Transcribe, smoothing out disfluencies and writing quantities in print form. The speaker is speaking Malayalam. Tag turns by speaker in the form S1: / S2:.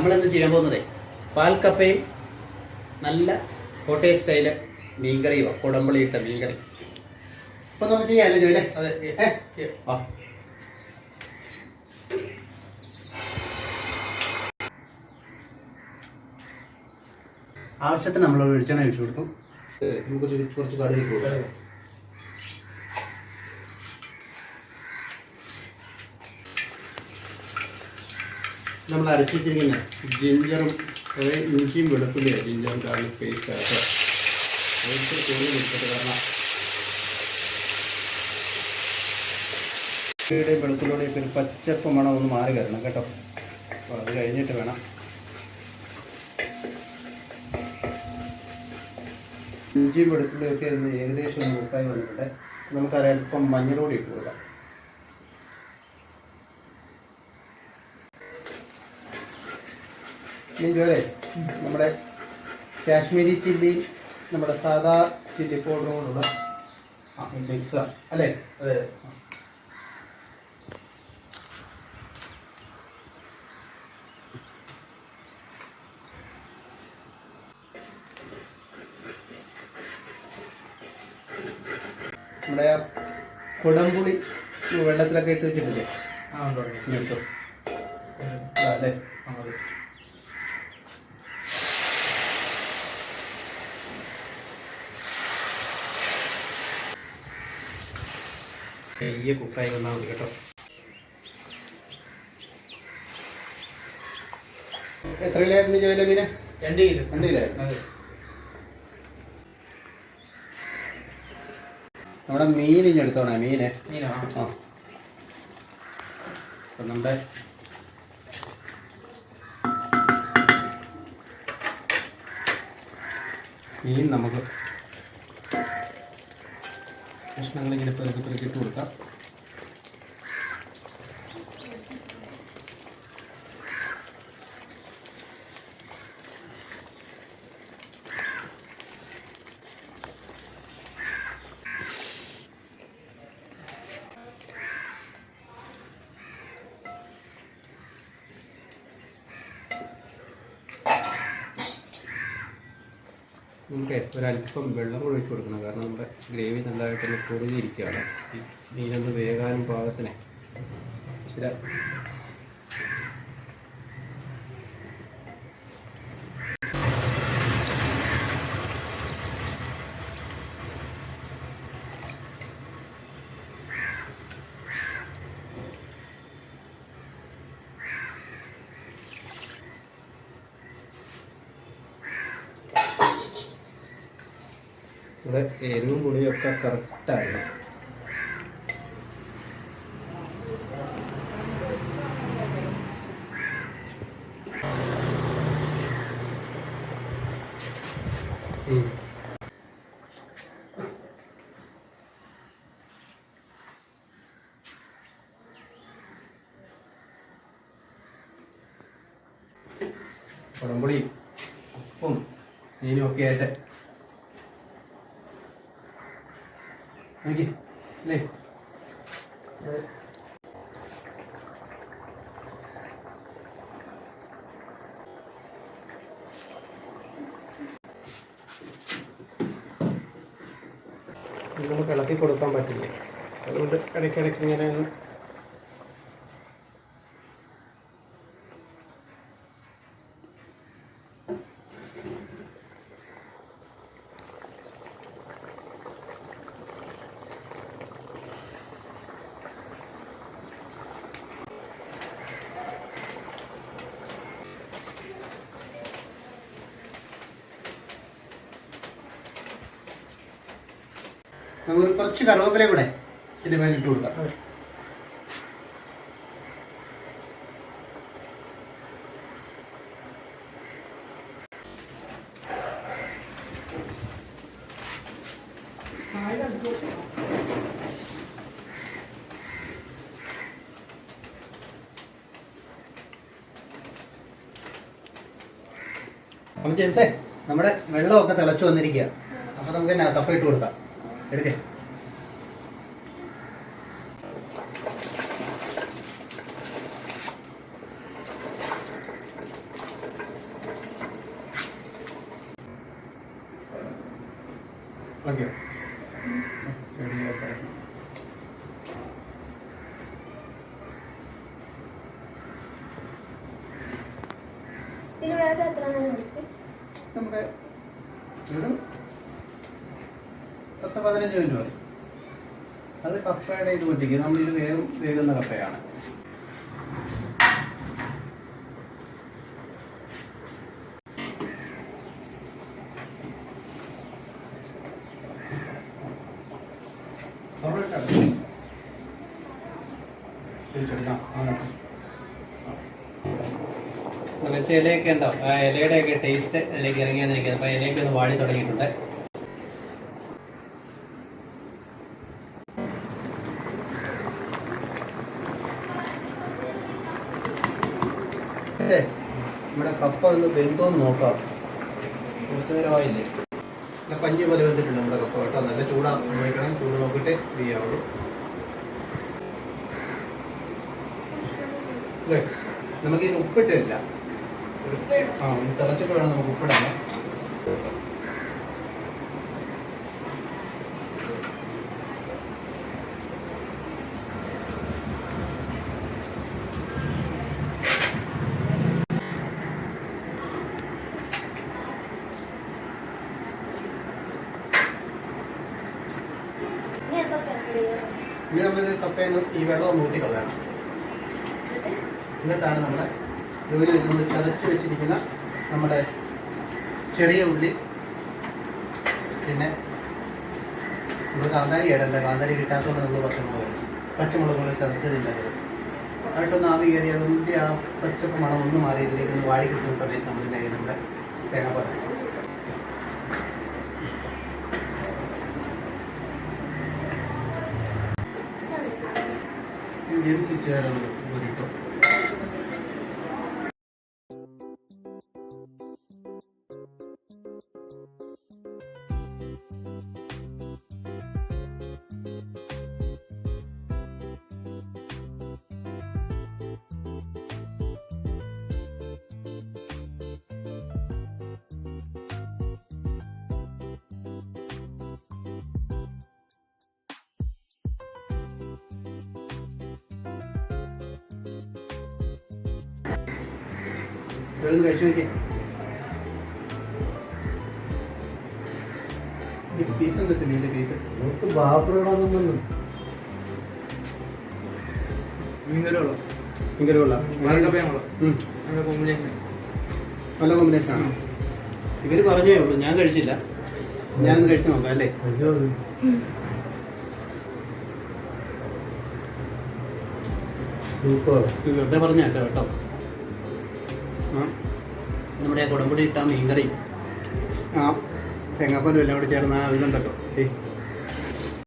S1: നമ്മളിന്ന് ചെയ്യാൻ പോകുന്നതേ പാൽക്കപ്പയും നല്ല കോട്ടയം സ്റ്റൈല് മീൻകറിയോ കുടമ്പളി ഇട്ട മീൻകറി. അപ്പൊ നമുക്ക് ചെയ്യാല്ലേ ജോലി? ആവശ്യത്തിന് നമ്മൾ വെളിച്ചെണ്ണ ഒഴിച്ചു കൊടുത്തു. നമുക്ക് കുറച്ച് കടുക് കൊടുക്കാം. നമ്മൾ അരച്ച് വെച്ചിരിക്കുന്ന ജിഞ്ചറും ഇഞ്ചിയും വെളുത്തുള്ളിയാണ്. ജിഞ്ചറും ഗാർലിക് പേസ്റ്റ് ആയിട്ട് കൂടുതൽ എടുത്തിട്ട് കാരണം വെളുത്തുള്ളിയൊക്കെ ഒരു പച്ചപ്പ് മണം ഒന്ന് മാറി വരണം കേട്ടോ. അപ്പോൾ അത് കഴിഞ്ഞിട്ട് വേണം. ഇഞ്ചിയും വെളുത്തുള്ളിയൊക്കെ ഒന്ന് ഏകദേശം ഒന്ന് ഉപ്പായി വന്നിട്ടുണ്ട്. നമുക്കൊരൽപ്പം മഞ്ഞളോടി ഇട്ട് കൊടുക്കാം. ഇതുവരെ നമ്മുടെ കാശ്മീരി ചില്ലി, നമ്മുടെ സാധാ ചില്ലി പൗഡറോടുള്ള മിക്സ് അല്ലേ? അതെ. നമ്മുടെ കുടംപുളി വെള്ളത്തിലൊക്കെ ഇട്ട് വെച്ചിട്ടില്ലേ? എടുത്തു അല്ലേ? ഈ കുക്കായി വന്നാൽ മതി കേട്ടോ. എത്ര കിലോയായിരുന്നു ജോയിലെ മീന്? 2 കിലോ. 2 കിലോ. നമ്മുടെ മീൻ ഇനി എടുത്തോണേ. മീന് അപ്പം നമ്മുടെ മീൻ നമുക്ക് കഷ്ണങ്ങളിങ്ങനെ പെറുക്കി ഇട്ട് കൊടുക്കാം. നമുക്ക് ഒരല്പം വെള്ളം കൂടി ഒഴിച്ച് കൊടുക്കണം. കാരണം നമ്മുടെ ഗ്രേവി നല്ലതായിട്ടൊന്ന് കുറുകിയിരിക്കുകയാണ്. ഈ മീനൊന്ന് വേകാനും പാകത്തിനെ ചില ഇവിടെ എരിവും പുളിയൊക്കെ കറക്റ്റായിരുന്നു. കുടംപുളിയും ഉപ്പും മീനും ഒക്കെ ആയിട്ട് അല്ലേ? നമുക്ക് ഇളക്കി കൊടുക്കാൻ പറ്റില്ല. അതുകൊണ്ട് ഇടയ്ക്കിടയ്ക്ക് ഇങ്ങനെ ഒന്ന് നമുക്ക് കുറച്ച് കറിവേപ്പില കൂടെ ഇതിൻ്റെ മേലെ ഇട്ട് കൊടുക്കാം. അപ്പം ജെയിംസേ, നമ്മുടെ വെള്ളമൊക്കെ തിളച്ചു വന്നിരിക്കുക. അപ്പോൾ നമുക്ക് തന്നെ കപ്പ ഇട്ട് കൊടുക്കാം. എടുക്കേ. ഓക്കെ ശരിയായിട്ട് നമ്മുടെ ഒരു 10-15 മിനിറ്റ് മതി. അത് കപ്പയുടെ ഇത് പറ്റിക്കും. നമ്മളിത് വേകുന്ന കപ്പയാണ്. ഇലയൊക്കെ ഉണ്ടാവും. ആ ഇലയുടെയൊക്കെ ടേസ്റ്റ് അതിലേക്ക് ഇറങ്ങിയാന്നിരിക്കുന്നത്. അപ്പോൾ ഇലയൊക്കെ ഒന്ന് വാടി തുടങ്ങിയിട്ടുണ്ട്. നമ്മുടെ കപ്പ ഒന്ന് വെന്തോന്ന് നോക്കാം. കുറച്ച് നേരമായില്ലേ, നല്ല പഞ്ഞി പോലെ വെന്തിട്ടുണ്ട് നമ്മുടെ കപ്പ കേട്ടോ. നല്ല ചൂടാ ഉപയോഗിക്കണം. ചൂട് നോക്കിയിട്ടേ ഇത് ചെയ്യാവുള്ളൂ. അല്ലേ, നമുക്കിതിന് ഉപ്പിട്ടില്ല. തിളച്ചിട്ട് വേണം നമുക്ക് ഉപ്പിടാൻ. ഇനി നമ്മളിത് കപ്പയിൽ നിന്ന് ഈ വെള്ളം ഊറ്റി കളയണം. എന്നിട്ടാണ് നമ്മുടെ ഇതുവരെ നമ്മൾ ചതച്ച് വെച്ചിരിക്കുന്ന നമ്മുടെ ചെറിയ ഉള്ളി, പിന്നെ നമ്മൾ കാന്താരി ഇടണ്ട. കാന്താരി കിട്ടാത്തതുകൊണ്ട് നമ്മൾ പച്ചമുളക് ചതച്ചതില്ലത് ആയിട്ടൊന്ന് ആവി കയറി അതിൻ്റെ ആ പച്ചപ്പ് മണം ഒന്ന് മാറി ഇതിലേക്ക് ഒന്ന് വാടി കിട്ടുന്ന സമയത്ത് നമ്മൾ നമ്മുടെ തേങ്ങാപ്പാൽ സ്വിച്ച് തരാൻ കിട്ടും. കഴിച്ചു നോക്കിയേ. പീസ് എന്നിട്ട് മീൻ്റെ പീസ് നല്ല കോമ്പിനേഷനാണ്. ഇവര് പറഞ്ഞേ ഉള്ളൂ, ഞാൻ കഴിച്ചില്ല. ഞാനൊന്ന് കഴിച്ചു നോക്കാം അല്ലേ. വെറുതെ പറഞ്ഞല്ലോ കേട്ടോ. നമ്മുടെ കുടംപുളി ഇട്ട മീൻകറി, ആ തേങ്ങാപ്പാലും എല്ലാം കൂടി ചേർന്ന ഇതുണ്ടല്ലോ.